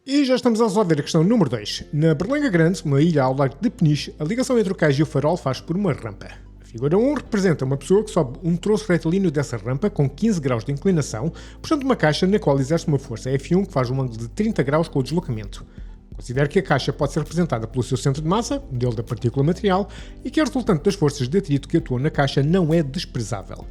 E já estamos a resolver a questão número 2. Na Berlenga Grande, uma ilha ao largo de Peniche, a ligação entre o cais e o farol faz por uma rampa. A figura 1 representa uma pessoa que sobe um troço retilíneo dessa rampa com 15 graus de inclinação, puxando uma caixa na qual exerce uma força F1 que faz um ângulo de 30 graus com o deslocamento. Considere que a caixa pode ser representada pelo seu centro de massa, modelo da partícula material, e que a resultante das forças de atrito que atuam na caixa não é desprezável.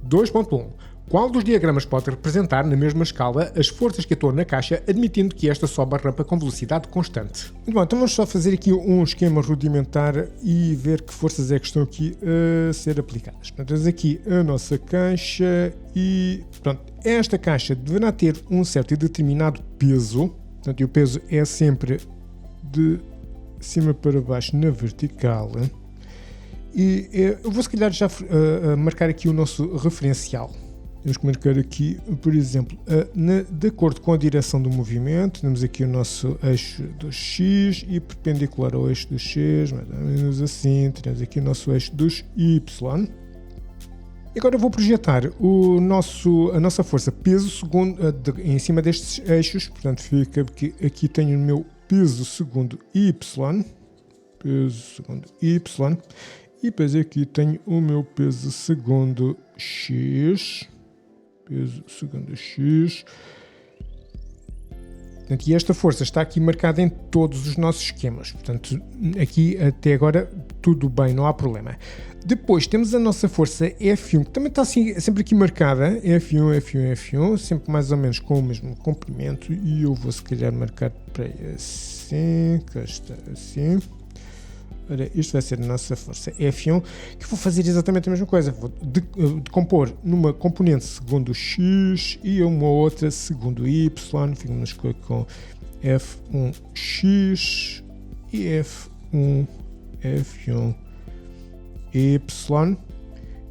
2.1. Qual dos diagramas pode representar, na mesma escala, as forças que atuam na caixa, admitindo que esta sobe a rampa com velocidade constante? Muito bom, então vamos só fazer aqui um esquema rudimentar e ver que forças é que estão aqui a ser aplicadas. Portanto, temos aqui a nossa caixa e, pronto, esta caixa deverá ter um certo e determinado peso. Portanto, e o peso é sempre de cima para baixo na vertical. E eu vou, se calhar, já marcar aqui o nosso referencial. Temos que marcar aqui, por exemplo, de acordo com a direção do movimento, temos aqui o nosso eixo do X e perpendicular ao eixo do X, mais ou menos assim, temos aqui o nosso eixo dos Y. E agora eu vou projetar a nossa força peso em cima destes eixos, portanto fica que aqui tenho o meu peso segundo Y, e depois aqui tenho o meu peso segundo X, Portanto, e esta força está aqui marcada em todos os nossos esquemas. Portanto, aqui até agora tudo bem, não há problema. Depois temos a nossa força F1, que também está assim, sempre aqui marcada, F1, sempre mais ou menos com o mesmo comprimento. E eu vou se calhar marcar para assim, cá está assim. Ora, isto vai ser a nossa força F1, que vou fazer exatamente a mesma coisa. Vou decompor numa componente segundo X e uma outra segundo Y. Ficamos com F1X e F1Y. E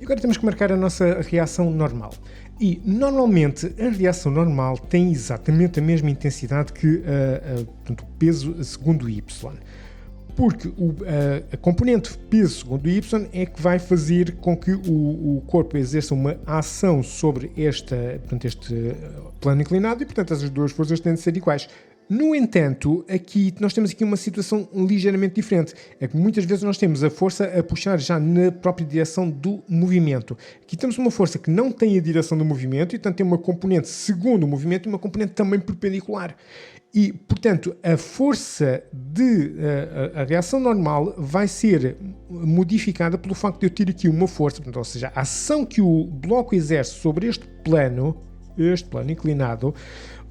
agora temos que marcar a nossa reação normal. E, normalmente, a reação normal tem exatamente a mesma intensidade que portanto, o peso segundo Y. Porque a componente peso segundo Y é que vai fazer com que o corpo exerça uma ação sobre este plano inclinado e, portanto, essas duas forças têm de ser iguais. No entanto, aqui nós temos aqui uma situação ligeiramente diferente. É que muitas vezes nós temos a força a puxar já na própria direção do movimento. Aqui temos uma força que não tem a direção do movimento e, portanto, tem uma componente segundo o movimento e uma componente também perpendicular. E, portanto, a força a reação normal vai ser modificada pelo facto de eu ter aqui uma força, portanto, ou seja, a ação que o bloco exerce sobre este plano inclinado,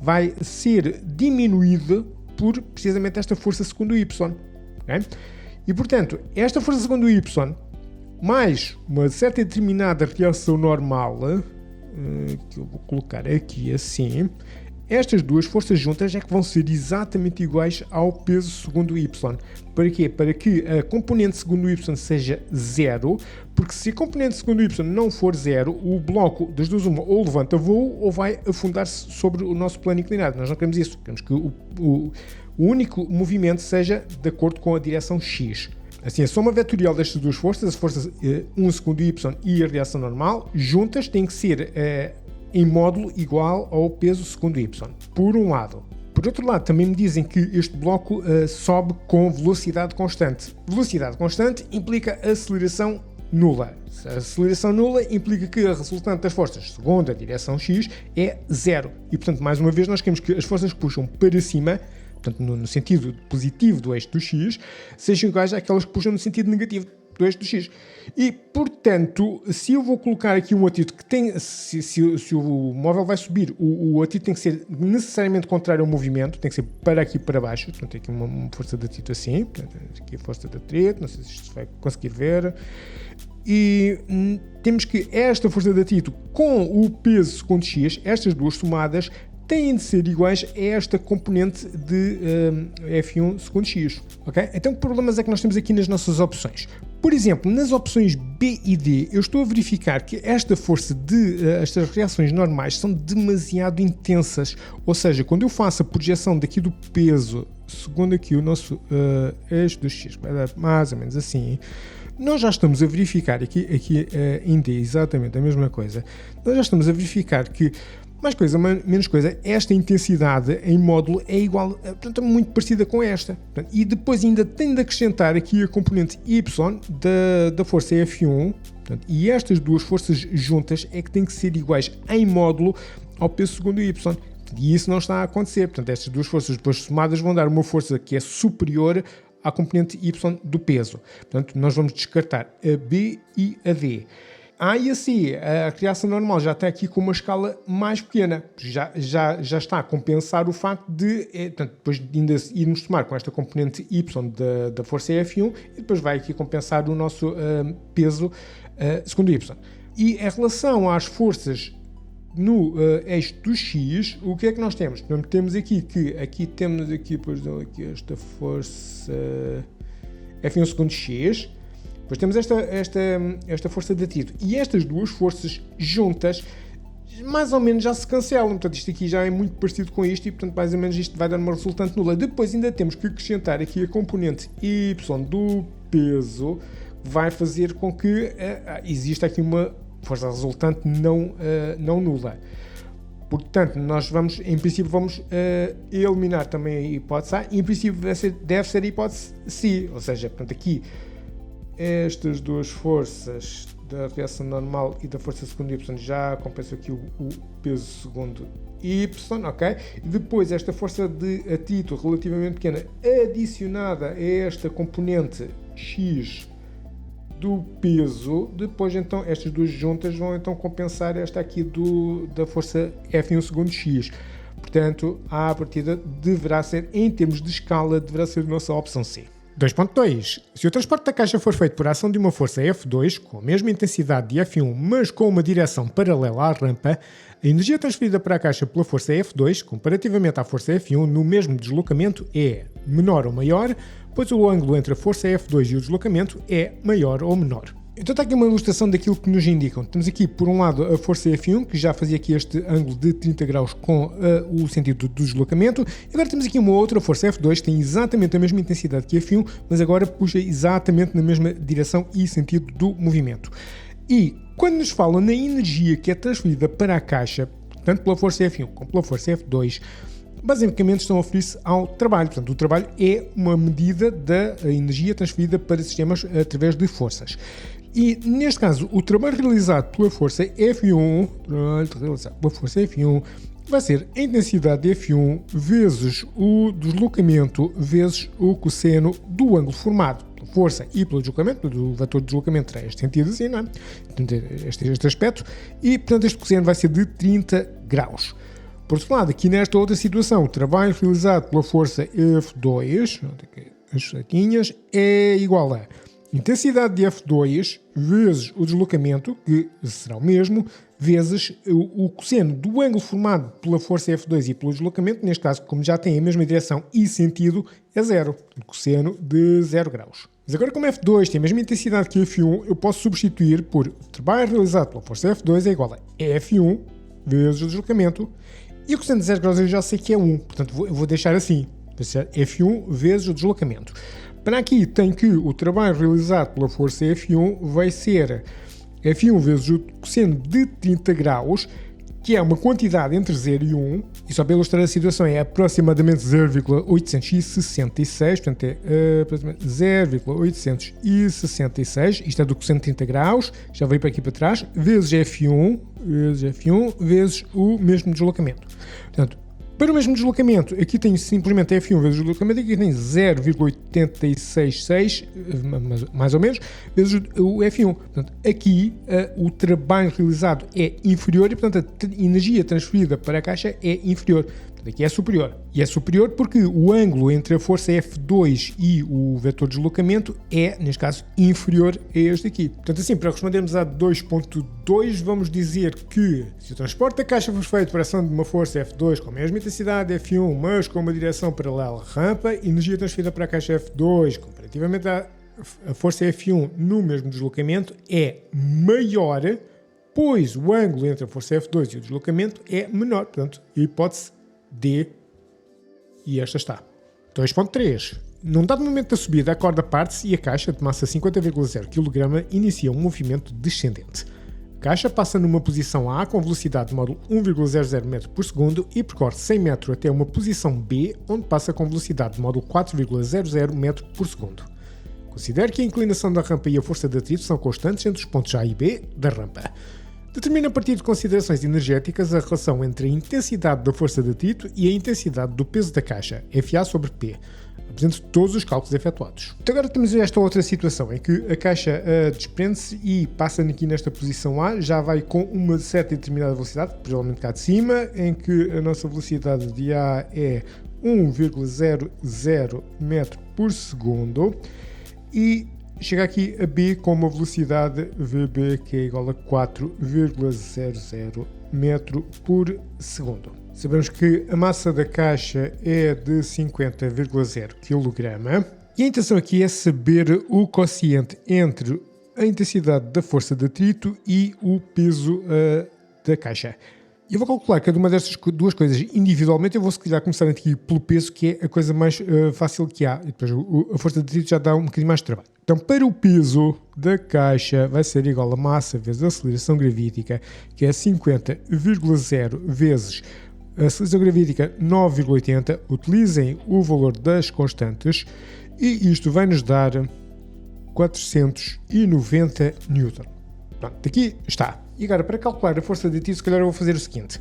vai ser diminuída por precisamente esta força segundo Y. Okay? E, portanto, esta força segundo Y, mais uma certa determinada reação normal, que eu vou colocar aqui assim, estas duas forças juntas é que vão ser exatamente iguais ao peso segundo Y. Para quê? Para que a componente segundo Y seja zero, porque se a componente segundo Y não for zero, o bloco das duas uma ou levanta voo ou vai afundar-se sobre o nosso plano inclinado. Nós não queremos isso. Queremos que o único movimento seja de acordo com a direção X. Assim, a soma vetorial destas duas forças, as forças 1 segundo Y e a reação normal, juntas têm que ser em módulo igual ao peso segundo Y, por um lado. Por outro lado, também me dizem que este bloco sobe com velocidade constante. Velocidade constante implica aceleração nula. A aceleração nula implica que a resultante das forças segundo a direção X é zero. E, portanto, mais uma vez, nós queremos que as forças que puxam para cima, portanto, no sentido positivo do eixo do X, sejam iguais àquelas que puxam no sentido negativo do eixo do X. E, portanto, se eu vou colocar aqui um atrito que tem, se o móvel vai subir, o atrito tem que ser necessariamente contrário ao movimento, tem que ser para aqui para baixo, portanto tem aqui uma força de atrito assim, portanto, aqui a força de atrito, não sei se isto vai conseguir ver, e temos que esta força de atrito com o peso segundo X, estas duas somadas, têm de ser iguais a esta componente de F1 segundo X. Okay? Então, que problemas é que nós temos aqui nas nossas opções? Por exemplo, nas opções B e D, eu estou a verificar que esta força estas reações normais são demasiado intensas. Ou seja, quando eu faço a projeção daqui do peso, segundo aqui o nosso eixo do X, vai dar mais ou menos assim, nós já estamos a verificar, aqui em D exatamente a mesma coisa, nós já estamos a verificar que Mais coisa, menos coisa, esta intensidade em módulo é igual, portanto, é muito parecida com esta. Portanto, e depois ainda tem de acrescentar aqui a componente Y da força F1, portanto, e estas duas forças juntas é que têm que ser iguais em módulo ao peso segundo Y. E isso não está a acontecer. Portanto, estas duas forças depois somadas vão dar uma força que é superior à componente Y do peso. Portanto, nós vamos descartar a B e a D. A e a C, a reação normal já está aqui com uma escala mais pequena. Já está a compensar o facto de, portanto, depois de ainda irmos somar com esta componente Y da força F1 e depois vai aqui compensar o nosso peso segundo Y. E em relação às forças no eixo do X, o que é que nós temos? Temos aqui temos depois esta força F1 segundo X. Depois temos esta força de atrito. E estas duas forças juntas, mais ou menos já se cancelam. Portanto, isto aqui já é muito parecido com isto e, portanto, mais ou menos isto vai dar uma resultante nula. Depois ainda temos que acrescentar aqui a componente Y do peso, que vai fazer com que exista aqui uma força resultante não nula. Portanto, nós vamos, em princípio, eliminar também a hipótese A e, em princípio, deve ser a hipótese C. Ou seja, portanto, aqui estas duas forças da reação normal e da força segundo Y já compensam aqui o peso segundo Y, ok? E depois esta força de atrito relativamente pequena adicionada a esta componente X do peso, depois então estas duas juntas vão então compensar esta aqui da força F1 segundo X. Portanto, à partida deverá ser, em termos de escala, deverá ser a nossa opção C. 2.2. Se o transporte da caixa for feito por ação de uma força F2, com a mesma intensidade de F1, mas com uma direção paralela à rampa, a energia transferida para a caixa pela força F2, comparativamente à força F1, no mesmo deslocamento, é menor ou maior, pois o ângulo entre a força F2 e o deslocamento é maior ou menor. Então está aqui uma ilustração daquilo que nos indicam. Temos aqui, por um lado, a força F1, que já fazia aqui este ângulo de 30 graus com o sentido do deslocamento. E agora temos aqui uma outra força F2, que tem exatamente a mesma intensidade que a F1, mas agora puxa exatamente na mesma direção e sentido do movimento. E quando nos falam na energia que é transferida para a caixa, tanto pela força F1 como pela força F2, basicamente estão a referir-se ao trabalho. Portanto, o trabalho é uma medida da energia transferida para sistemas através de forças. E, neste caso, o trabalho realizado pela força F1, vai ser a intensidade de F1 vezes o deslocamento vezes o cosseno do ângulo formado pela força e pelo deslocamento. O vetor de deslocamento terá este sentido assim, não é? Este aspecto. E, portanto, este cosseno vai ser de 30 graus. Por outro lado, aqui nesta outra situação, o trabalho realizado pela força F2, as saquinhas, é igual a intensidade de F2 vezes o deslocamento, que será o mesmo, vezes o cosseno do ângulo formado pela força F2 e pelo deslocamento, neste caso, como já tem a mesma direção e sentido, é zero. O cosseno de 0 graus. Mas agora, como F2 tem a mesma intensidade que F1, eu posso substituir por o trabalho realizado pela força F2 é igual a F1 vezes o deslocamento, e o cosseno de 0 graus eu já sei que é 1, portanto eu vou deixar assim, F1 vezes o deslocamento. Para aqui tem que o trabalho realizado pela força F1 vai ser F1 vezes o cosseno de 30 graus, que é uma quantidade entre 0 e 1, e só para ilustrar a situação é aproximadamente 0,866, portanto é aproximadamente 0,866, isto é do cosseno de 30 graus, já veio para aqui para trás, vezes F1 vezes o mesmo deslocamento. Portanto, para o mesmo deslocamento, aqui tenho simplesmente F1 vezes o deslocamento, aqui tenho 0,866, mais ou menos, vezes o F1. Portanto, aqui o trabalho realizado é inferior e, portanto, a energia transferida para a caixa é inferior. Portanto, aqui é superior. E é superior porque o ângulo entre a força F2 e o vetor de deslocamento é, neste caso, inferior a este aqui. Portanto, assim, para respondermos a 2.2, vamos dizer que se o transporte da caixa for feito por ação de uma força F2 com a mesma intensidade de F1, mas com uma direção paralela à rampa, a energia transferida para a caixa F2, comparativamente à força F1 no mesmo deslocamento, é maior, pois o ângulo entre a força F2 e o deslocamento é menor. Portanto, a hipótese D, e esta está. 2.3. Num dado momento da subida, a corda parte-se e a caixa, de massa 50,0 kg, inicia um movimento descendente. caixa passa numa posição A com velocidade de módulo 1,00 m por segundo e percorre 100 metros até uma posição B, onde passa com velocidade de módulo 4,00 m por segundo. Considere que a inclinação da rampa e a força de atrito são constantes entre os pontos A e B da rampa. Determina a partir de considerações energéticas a relação entre a intensidade da força de atrito e a intensidade do peso da caixa, FA sobre P. Apresente todos os cálculos efetuados. Então agora temos esta outra situação em que a caixa desprende-se e passa aqui nesta posição A, já vai com uma certa e determinada velocidade, provavelmente cá de cima, em que a nossa velocidade de A é 1,00 m por segundo e chega aqui a B com uma velocidade VB que é igual a 4,00 m por segundo. Sabemos que a massa da caixa é de 50,0 kg e a intenção aqui é saber o quociente entre a intensidade da força de atrito e o peso da caixa. Eu vou calcular cada uma destas duas coisas individualmente. Eu vou se calhar começar aqui pelo peso, que é a coisa mais fácil que há, e depois a força de atrito já dá um bocadinho mais de trabalho. Então, para o peso da caixa vai ser igual a massa vezes a aceleração gravítica, que é 50,0 vezes a aceleração gravítica 9,80. Utilizem o valor das constantes e isto vai nos dar 490 Newton. Pronto, aqui está. E agora, para calcular a força de atrito, se calhar eu vou fazer o seguinte.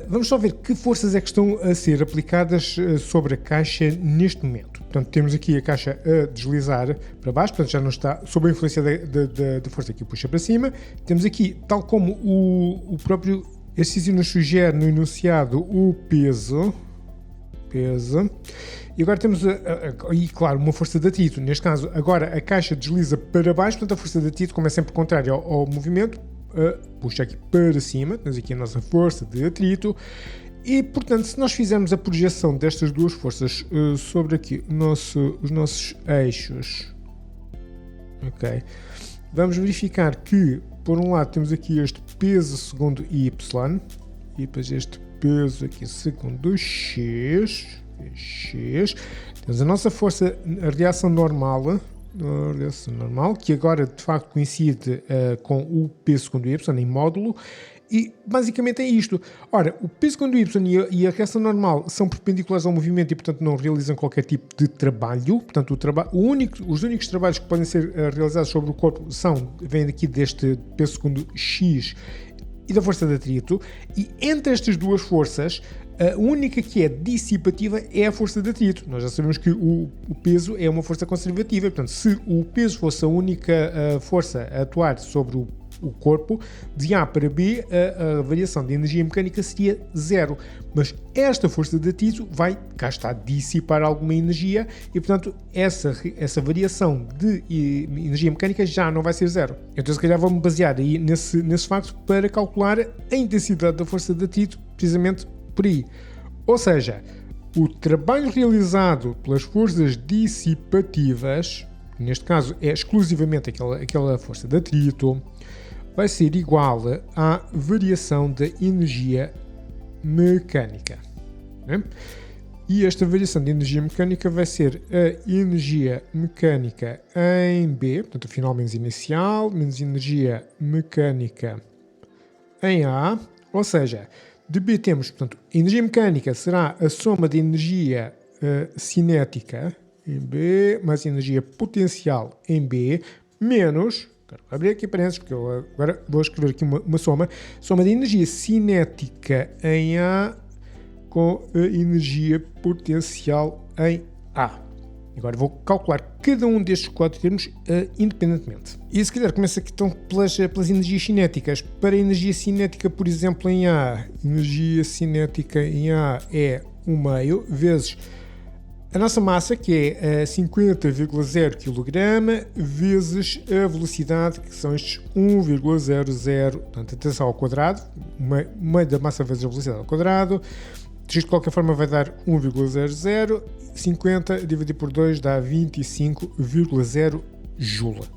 Vamos só ver que forças é que estão a ser aplicadas sobre a caixa neste momento. Portanto, temos aqui a caixa a deslizar para baixo, portanto já não está sob a influência da força que o puxa para cima. Temos aqui, tal como o próprio exercício nos sugere no enunciado, o peso. E agora temos, claro, uma força de atrito. Neste caso, agora a caixa desliza para baixo, portanto a força de atrito, como é sempre contrário ao movimento, puxa aqui para cima. Temos aqui a nossa força de atrito. E, portanto, se nós fizermos a projeção destas duas forças sobre aqui os nossos eixos, ok, vamos verificar que, por um lado, temos aqui este peso segundo Y, e depois este peso aqui segundo X. Temos a nossa força, a reação normal, que agora de facto coincide com o peso segundo Y em módulo, e basicamente é isto. Ora, o peso segundo Y e a reação normal são perpendiculares ao movimento e portanto não realizam qualquer tipo de trabalho. Portanto, os únicos trabalhos que podem ser realizados sobre o corpo vêm aqui deste peso segundo X e da força de atrito, e entre estas duas forças a única que é dissipativa é a força de atrito. Nós já sabemos que o peso é uma força conservativa, portanto, se o peso fosse a única força a atuar sobre o corpo, de A para B, a variação de energia mecânica seria zero. Mas esta força de atrito vai, cá está, dissipar alguma energia e, portanto, essa variação de energia mecânica já não vai ser zero. Então, se calhar, vou-me basear aí nesse facto para calcular a intensidade da força de atrito, precisamente por aí. Ou seja, o trabalho realizado pelas forças dissipativas, neste caso é exclusivamente aquela força de atrito, vai ser igual à variação da energia mecânica. Né? E esta variação de energia mecânica vai ser a energia mecânica em B, portanto, o final menos inicial, menos energia mecânica em A, ou seja, de B temos, portanto, a energia mecânica será a soma de energia cinética em B, mais energia potencial em B, menos, vou abrir aqui parênteses, porque eu agora vou escrever aqui uma soma de energia cinética em A com a energia potencial em A. Agora vou calcular cada um destes quatro termos independentemente. E se calhar começa aqui então pelas energias cinéticas. Para a energia cinética, por exemplo, em A, energia cinética em A é 1/2 vezes a nossa massa, que é 50,0 kg, vezes a velocidade, que são estes 1,00, portanto, atenção ao quadrado, meio da massa vezes a velocidade ao quadrado. Isto de qualquer forma vai dar 1,00, 50 dividido por 2 dá 25,0 Joule.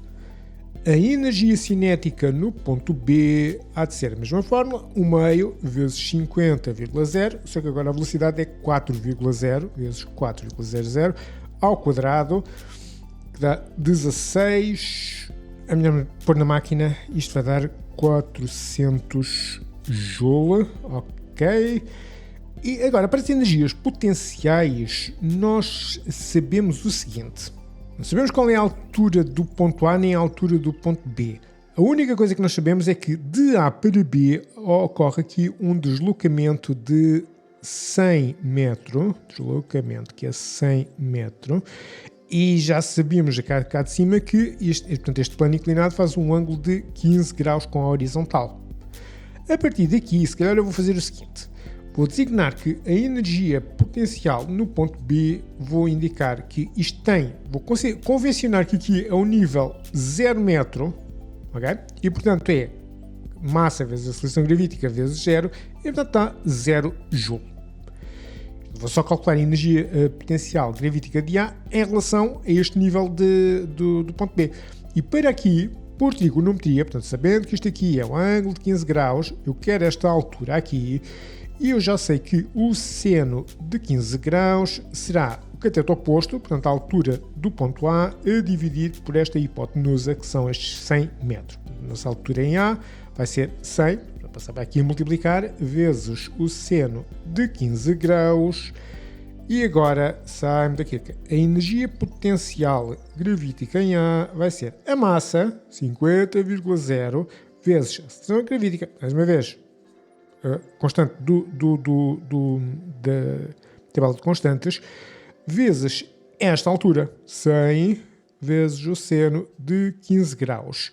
A energia cinética no ponto B há de ser a mesma fórmula, 1/2 vezes 50,0, só que agora a velocidade é 4,0 vezes 4,00 ao quadrado, que dá 16, a melhor pôr na máquina, isto vai dar 400 Joule, ok. E agora, para as energias potenciais, nós sabemos o seguinte. Não sabemos qual é a altura do ponto A nem a altura do ponto B. A única coisa que nós sabemos é que de A para B ocorre aqui um deslocamento de 100 metros, que é 100 metros, e já sabíamos cá de cima que este plano inclinado faz um ângulo de 15 graus com a horizontal. A partir daqui, se calhar eu vou fazer o seguinte. Vou designar que a energia potencial no ponto B, vou indicar que isto vou convencionar que aqui é o nível 0 metro, ok? E portanto é massa vezes a aceleração gravítica vezes 0, e portanto está 0 Joule. Vou só calcular a energia potencial gravítica de A em relação a este nível do ponto B. E para aqui, por trigonometria, portanto sabendo que isto aqui é um ângulo de 15 graus, eu quero esta altura aqui, e eu já sei que o seno de 15 graus será o cateto oposto, portanto a altura do ponto A, a dividir por esta hipotenusa, que são estes 100 metros. Nossa altura em A vai ser 100, para passar para aqui a multiplicar, vezes o seno de 15 graus. E agora sai-me daqui. A energia potencial gravítica em A vai ser a massa, 50,0, vezes a aceleração gravítica, mais uma vez, constante da tabela de constantes, vezes esta altura, 100 vezes o seno de 15 graus.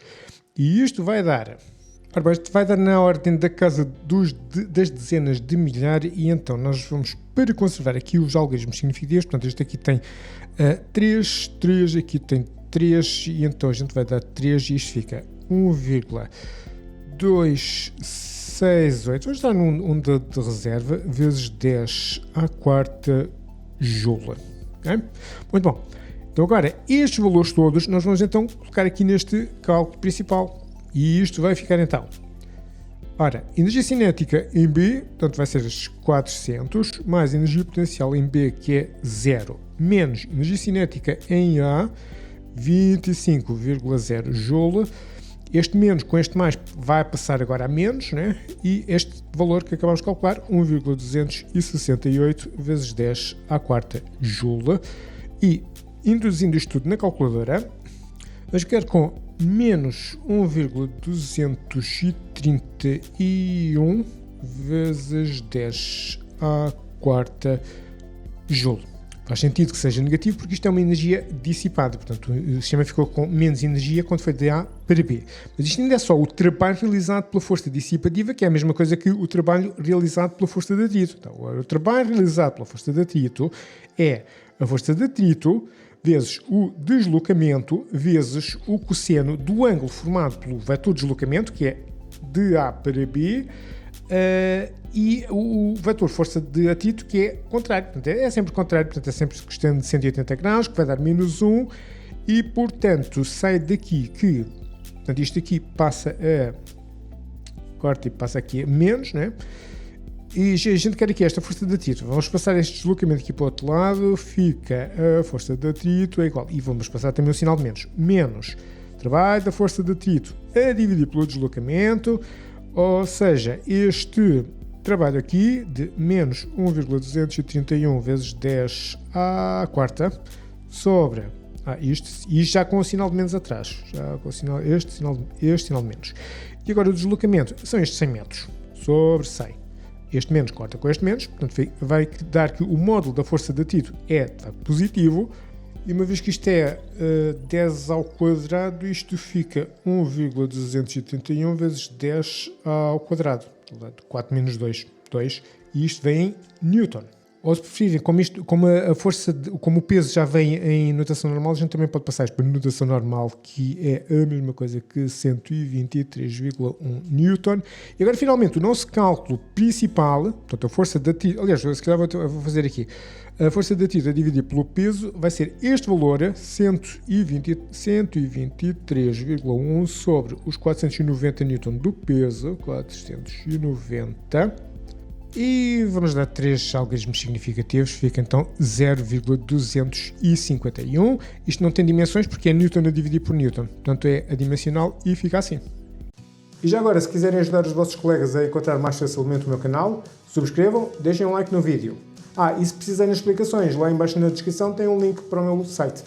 E isto vai dar na ordem da casa das dezenas de milhar, e então nós vamos, para conservar aqui os algarismos significativos, portanto este aqui tem 3, aqui tem 3, e então a gente vai dar 3 e isto fica 1,268, vamos dar um de reserva, vezes 10 à quarta Joule. Okay? Muito bom. Então agora, estes valores todos nós vamos então colocar aqui neste cálculo principal. E isto vai ficar então. Ora, energia cinética em B, portanto vai ser as 400, mais energia potencial em B, que é 0, menos energia cinética em A, 25,0 Joule. Este menos com este mais vai passar agora a menos, né? E este valor que acabamos de calcular, 1,268 vezes 10 à quarta Joule. E introduzindo isto tudo na calculadora, vamos ficar com menos 1,231 vezes 10 à quarta Joule. Faz sentido que seja negativo porque isto é uma energia dissipada, portanto o sistema ficou com menos energia quando foi de A para B. Mas isto ainda é só o trabalho realizado pela força dissipativa, que é a mesma coisa que o trabalho realizado pela força de atrito. Então, o trabalho realizado pela força de atrito é a força de atrito vezes o deslocamento vezes o cosseno do ângulo formado pelo vetor de deslocamento, que é de A para B, e o vetor força de atrito, que é contrário. Portanto, é sempre contrário, portanto é sempre questão de 180 graus, que vai dar menos 1, e portanto sai daqui que, portanto isto aqui passa a, corta e passa aqui a menos, né? E a gente quer aqui esta força de atrito. Vamos passar este deslocamento aqui para o outro lado, fica a força de atrito é igual, e vamos passar também o sinal de menos trabalho da força de atrito a dividir pelo deslocamento, ou seja, este trabalho aqui de menos 1,231 vezes 10 à quarta sobre isto já com o sinal de menos atrás, já com o sinal, este sinal de menos. E agora o deslocamento são estes 100 metros sobre 100. Este menos corta com este menos, portanto vai dar que o módulo da força de atrito é de facto positivo, e uma vez que isto é 10 ao quadrado, isto fica 1,231 vezes 10 ao quadrado, 4 menos 2, e isto vem em Newton. Ou se preferirem, como o peso já vem em notação normal, a gente também pode passar isto para notação normal, que é a mesma coisa que 123,1 Newton. E agora, finalmente, o nosso cálculo principal, portanto, a força de atrito, aliás, se calhar vou fazer aqui, a força de atrito a dividir pelo peso vai ser este valor, 123,1 sobre os 490 Newton do peso, 490. E vamos dar 3 algarismos significativos, fica então 0,251. Isto não tem dimensões porque é Newton a dividir por Newton, portanto é adimensional e fica assim. E já agora, se quiserem ajudar os vossos colegas a encontrar mais facilmente o meu canal, subscrevam, deixem um like no vídeo. E se precisarem de explicações, lá em baixo na descrição tem um link para o meu site.